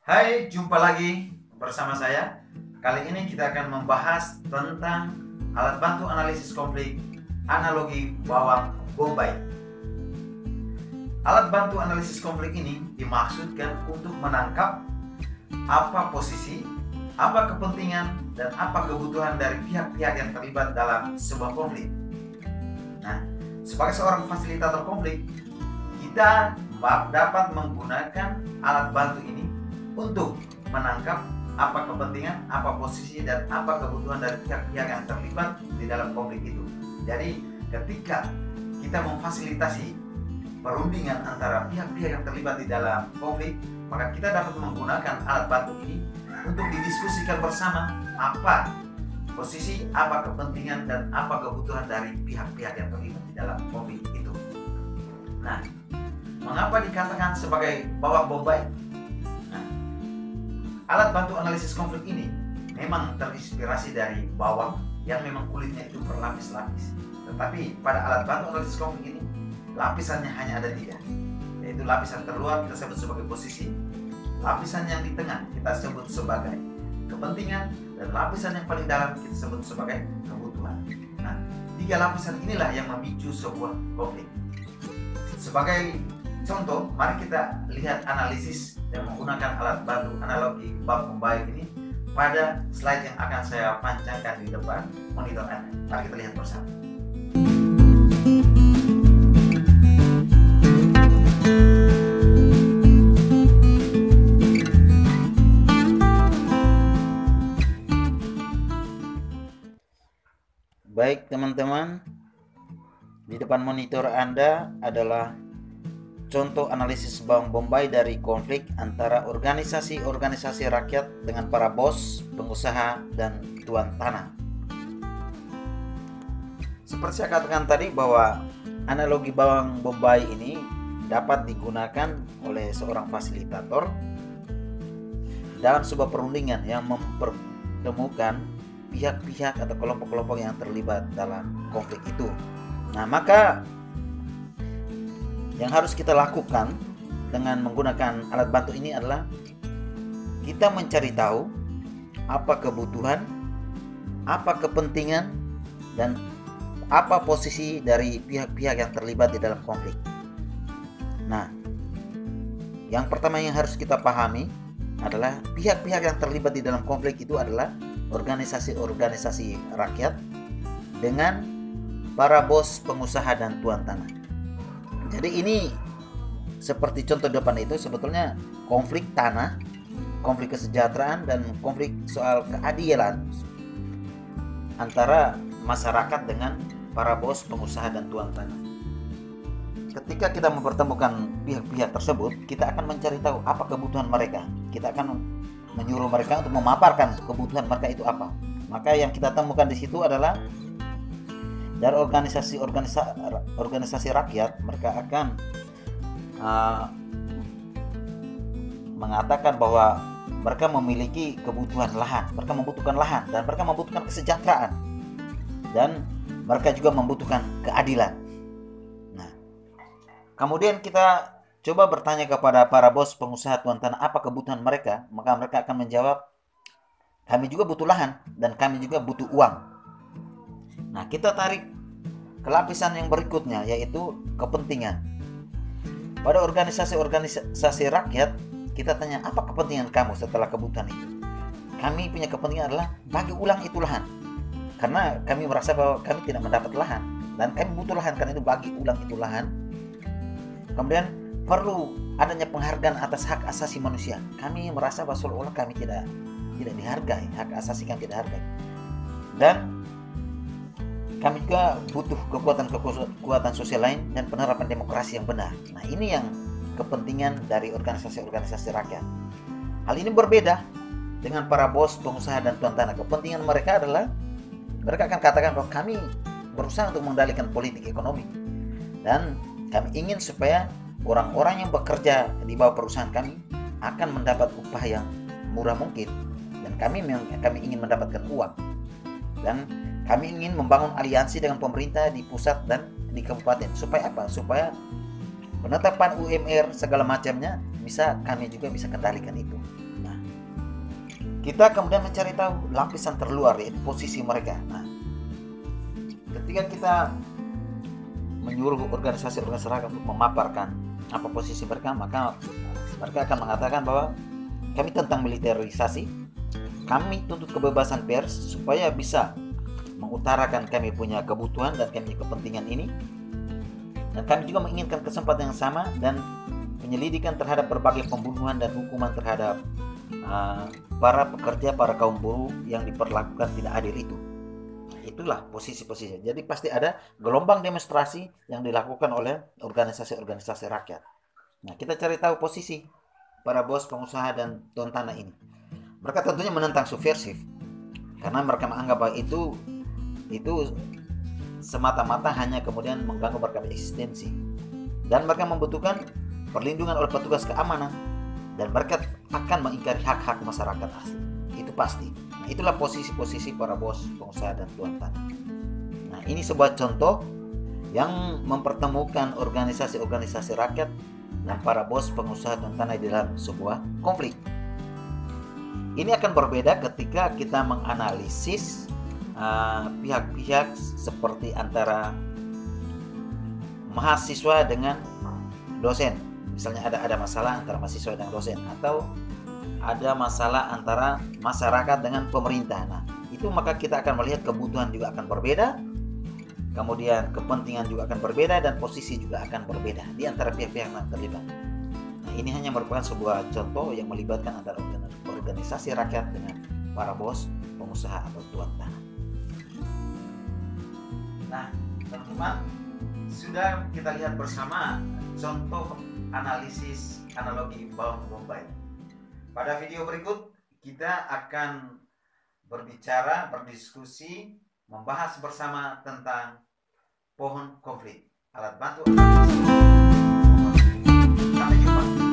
Hai, jumpa lagi bersama saya. Kali ini kita akan membahas tentang alat bantu analisis konflik analogi bawang bombay. Alat bantu analisis konflik ini dimaksudkan untuk menangkap apa posisi, apa kepentingan, dan apa kebutuhan dari pihak-pihak yang terlibat dalam sebuah konflik. Nah, sebagai seorang fasilitator konflik, kita dapat menggunakan alat bantu ini untuk menangkap apa kepentingan, apa posisi, dan apa kebutuhan dari pihak-pihak yang terlibat di dalam konflik itu. Jadi ketika kita memfasilitasi perundingan antara pihak-pihak yang terlibat di dalam konflik, maka kita dapat menggunakan alat bantu ini untuk didiskusikan bersama apa posisi, apa kepentingan, dan apa kebutuhan dari pihak-pihak yang terlibat di dalam konflik itu. Nah, mengapa dikatakan sebagai bawang bombay? Alat bantu analisis konflik ini memang terinspirasi dari bawang yang memang kulitnya itu berlapis-lapis. Tetapi pada alat bantu analisis konflik ini, lapisannya hanya ada 3, yaitu lapisan terluar kita sebut sebagai posisi, lapisan yang di tengah kita sebut sebagai kepentingan, dan lapisan yang paling dalam kita sebut sebagai kebutuhan. Nah, 3 lapisan inilah yang memicu sebuah konflik. Sebagai contoh, mari kita lihat analisis yang menggunakan alat bantu analogi bawang bombay ini pada slide yang akan saya panjangkan di depan monitor Anda. Mari kita lihat bersama. Baik teman-teman, di depan monitor Anda adalah contoh analisis bawang bombay dari konflik antara organisasi-organisasi rakyat dengan para bos, pengusaha, dan tuan tanah. Seperti saya katakan tadi bahwa analogi bawang bombay ini dapat digunakan oleh seorang fasilitator dalam sebuah perundingan yang mempertemukan pihak-pihak atau kelompok-kelompok yang terlibat dalam konflik itu. Nah, maka yang harus kita lakukan dengan menggunakan alat bantu ini adalah kita mencari tahu apa kebutuhan, apa kepentingan, dan apa posisi dari pihak-pihak yang terlibat di dalam konflik. Nah, yang pertama yang harus kita pahami adalah pihak-pihak yang terlibat di dalam konflik itu adalah organisasi-organisasi rakyat dengan para bos, pengusaha, dan tuan tanah. Jadi ini seperti contoh depan itu sebetulnya konflik tanah, konflik kesejahteraan, dan konflik soal keadilan antara masyarakat dengan para bos, pengusaha, dan tuan tanah. Ketika kita mempertemukan pihak-pihak tersebut, kita akan mencari tahu apa kebutuhan mereka. Kita akan menyuruh mereka untuk memaparkan kebutuhan mereka itu apa. Maka yang kita temukan di situ adalah dari organisasi rakyat, mereka akan mengatakan bahwa mereka memiliki kebutuhan lahan, mereka membutuhkan lahan, dan mereka membutuhkan kesejahteraan, dan mereka juga membutuhkan keadilan. Nah, kemudian kita coba bertanya kepada para bos, pengusaha, tuan tanah apa kebutuhan mereka, maka mereka akan menjawab, kami juga butuh lahan dan kami juga butuh uang. Nah, kita tarik ke lapisan yang berikutnya, yaitu kepentingan. Pada organisasi-organisasi rakyat, kita tanya apa kepentingan kamu setelah kebutuhan itu. Kami punya kepentingan adalah bagi ulang itu lahan, karena kami merasa bahwa kami tidak mendapat lahan dan kami butuh lahan, karena itu bagi ulang itu lahan. Kemudian perlu adanya penghargaan atas hak asasi manusia. Kami merasa bahwa seolah-olah kami tidak dihargai, hak asasi kami tidak dihargai. Dan kami juga butuh kekuatan sosial lain dan penerapan demokrasi yang benar. Nah, ini yang kepentingan dari organisasi-organisasi rakyat. Hal ini berbeda dengan para bos, pengusaha, dan tuan tanah. Kepentingan mereka adalah mereka akan katakan bahwa kami berusaha untuk mengendalikan politik ekonomi, dan kami ingin supaya orang-orang yang bekerja di bawah perusahaan kami akan mendapat upah yang murah mungkin, dan kami ingin mendapatkan uang, dan kami ingin membangun aliansi dengan pemerintah di pusat dan di kabupaten. Supaya apa? Supaya penetapan UMR segala macamnya kami juga bisa kendalikan itu. kita kemudian mencari tahu lapisan terluar, yaitu posisi mereka. Nah, ketika kita menyuruh organisasi-organisasi rakyat untuk memaparkan apa posisi mereka, maka mereka akan mengatakan bahwa kami tentang militerisasi, kami tuntut kebebasan pers supaya bisa mengutarakan kami punya kebutuhan dan kami punya kepentingan ini, dan kami juga menginginkan kesempatan yang sama dan penyelidikan terhadap berbagai pembunuhan dan hukuman terhadap para pekerja, para kaum buruh yang diperlakukan tidak adil itu. Itulah posisi-posisi. Jadi pasti ada gelombang demonstrasi yang dilakukan oleh organisasi-organisasi rakyat. Nah, kita cari tahu posisi para bos, pengusaha, dan tuan tanah ini. Mereka tentunya menentang subversif, karena mereka menganggap bahwa itu semata-mata hanya kemudian mengganggu mereka eksistensi, dan mereka membutuhkan perlindungan oleh petugas keamanan, dan mereka akan mengingkari hak-hak masyarakat asli. Itu pasti. Nah, itulah posisi-posisi para bos, pengusaha, dan tuan tanah. Nah, ini sebuah contoh yang mempertemukan organisasi-organisasi rakyat dan para bos, pengusaha, tuan tanah di dalam sebuah konflik. Ini akan berbeda ketika kita menganalisis pihak-pihak seperti antara mahasiswa dengan dosen. Misalnya ada masalah antara mahasiswa dengan dosen, atau ada masalah antara masyarakat dengan pemerintah. Nah, itu maka kita akan melihat kebutuhan juga akan berbeda, kemudian kepentingan juga akan berbeda, dan posisi juga akan berbeda di antara pihak-pihak yang terlibat. Nah, ini hanya merupakan sebuah contoh yang melibatkan antara organisasi rakyat dengan para bos, pengusaha, atau tuan tanah. Nah, teman-teman, sudah kita lihat bersama contoh analisis analogi bawang bombay. Pada video berikut kita akan berbicara, berdiskusi, membahas bersama tentang pohon konflik, alat bantu. Sampai jumpa.